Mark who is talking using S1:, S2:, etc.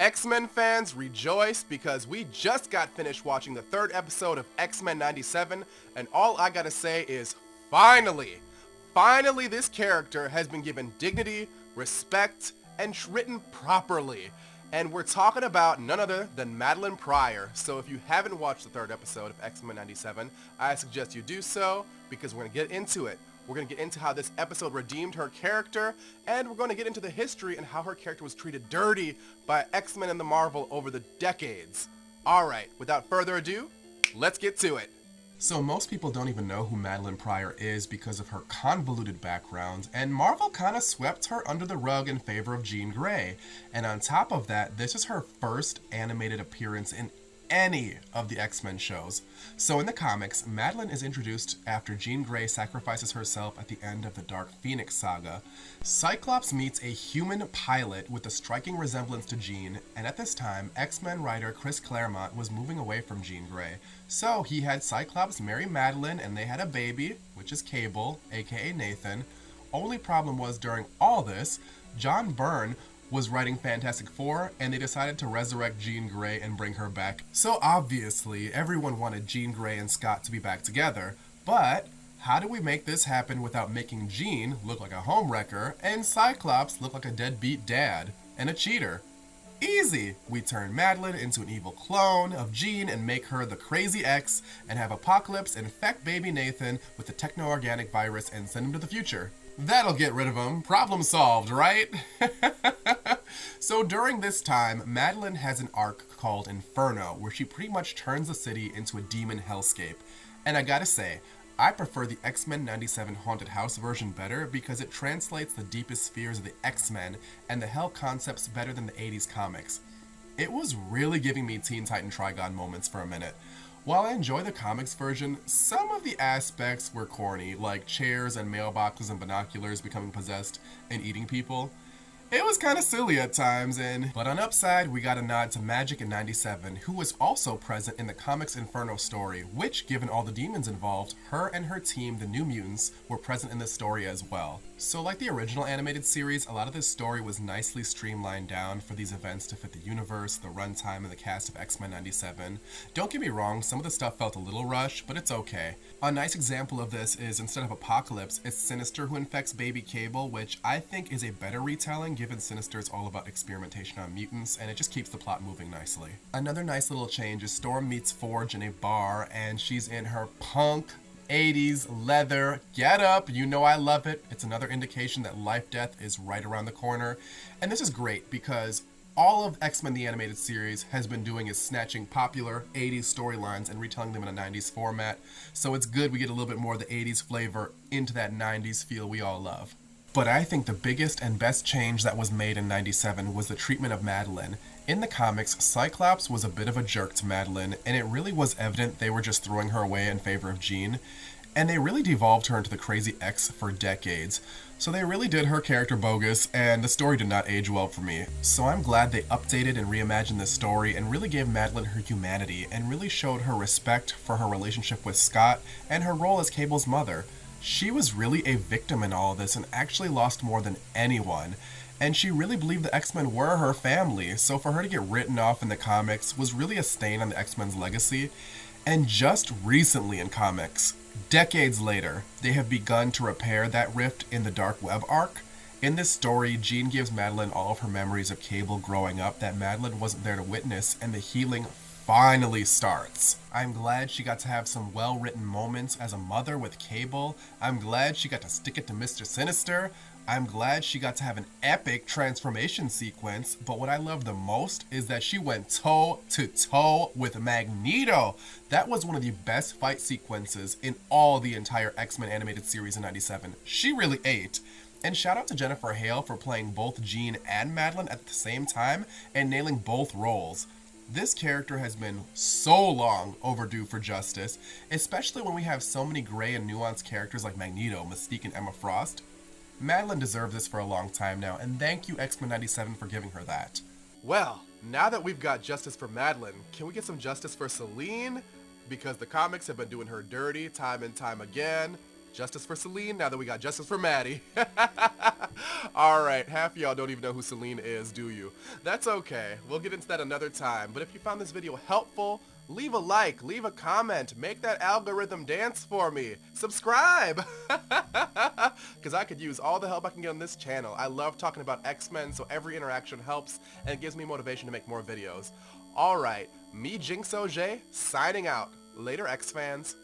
S1: X-Men fans, rejoice because we just got finished watching the third episode of X-Men 97, and all I gotta say is finally this character has been given dignity, respect, and written properly. And we're talking about none other than Madelyne Pryor. So if you haven't watched the third episode of X-Men 97, I suggest you do so because we're going to get into it. We're going to get into how this episode redeemed her character, and we're going to get into the history and how her character was treated dirty by X-Men and the Marvel over the decades. Alright, without further ado, let's get to it. So most people don't even know who Madelyne Pryor is because of her convoluted background, and Marvel kinda swept her under the rug in favor of Jean Grey. And on top of that, this is her first animated appearance in any of the X-Men shows. So in the comics, Madelyne is introduced after Jean Grey sacrifices herself at the end of the Dark Phoenix saga. Cyclops meets a human pilot with a striking resemblance to Jean, and at this time, X-Men writer Chris Claremont was moving away from Jean Grey. So he had Cyclops marry Madelyne and they had a baby, which is Cable, aka Nathan. Only problem was during all this, John Byrne was writing Fantastic Four, and they decided to resurrect Jean Grey and bring her back. So obviously, everyone wanted Jean Grey and Scott to be back together, but how do we make this happen without making Jean look like a homewrecker and Cyclops look like a deadbeat dad and a cheater? Easy! We turn Madelyne into an evil clone of Jean and make her the crazy X and have Apocalypse infect baby Nathan with the techno-organic virus and send him to the future. That'll get rid of him. Problem solved, right? So during this time, Madelyne has an arc called Inferno, where she pretty much turns the city into a demon hellscape. And I gotta say, I prefer the X-Men 97 Haunted House version better because it translates the deepest fears of the X-Men and the hell concepts better than the 80s comics. It was really giving me Teen Titan Trigon moments for a minute. While I enjoy the comics version, some of the aspects were corny, like chairs and mailboxes and binoculars becoming possessed and eating people. It was kind of silly at times, but on upside, we got a nod to Magic in 97, who was also present in the comics Inferno story, which, given all the demons involved, her and her team, the New Mutants, were present in this story as well. So like the original animated series, a lot of this story was nicely streamlined down for these events to fit the universe, the runtime, and the cast of X-Men 97. Don't get me wrong, some of the stuff felt a little rushed, but it's okay. A nice example of this is instead of Apocalypse, it's Sinister who infects baby Cable, which I think is a better retelling given Sinister is all about experimentation on mutants, and it just keeps the plot moving nicely. Another nice little change is Storm meets Forge in a bar, and she's in her punk 80s leather getup. You know I love it. It's another indication that life death is right around the corner. And this is great because all of X-Men the Animated Series has been doing is snatching popular 80s storylines and retelling them in a 90s format. So it's good we get a little bit more of the 80s flavor into that 90s feel we all love. But I think the biggest and best change that was made in 97 was the treatment of Madelyne. In the comics, Cyclops was a bit of a jerk to Madelyne, and it really was evident they were just throwing her away in favor of Jean. And they really devolved her into the crazy X for decades. So they really did her character bogus, and the story did not age well for me. So I'm glad they updated and reimagined this story and really gave Madelyne her humanity and really showed her respect for her relationship with Scott and her role as Cable's mother. She was really a victim in all of this and actually lost more than anyone. And she really believed the X-Men were her family, so for her to get written off in the comics was really a stain on the X-Men's legacy. And just recently in comics, decades later, they have begun to repair that rift in the Dark Web arc. In this story, Jean gives Madelyne all of her memories of Cable growing up that Madelyne wasn't there to witness, and the healing finally starts. I'm glad she got to have some well-written moments as a mother with Cable. I'm glad she got to stick it to Mr. Sinister. I'm glad she got to have an epic transformation sequence, but what I love the most is that she went toe-to-toe with Magneto. That was one of the best fight sequences in all the entire X-Men animated series in 97. She really ate. And shout out to Jennifer Hale for playing both Jean and Madelyne at the same time and nailing both roles. This character has been so long overdue for justice, especially when we have so many gray and nuanced characters like Magneto, Mystique, and Emma Frost. Madelyne deserved this for a long time now, and thank you X-Men 97 for giving her that. Well, now that we've got justice for Madelyne, can we get some justice for Selene? Because the comics have been doing her dirty time and time again. Justice for Celine now that we got justice for Maddie. Alright, half of y'all don't even know who Celine is, do you? That's okay. We'll get into that another time. But if you found this video helpful, leave a like, leave a comment, make that algorithm dance for me. Subscribe! Because I could use all the help I can get on this channel. I love talking about X-Men, so every interaction helps and it gives me motivation to make more videos. Alright, me Jinx Oge, signing out. Later, X-Fans.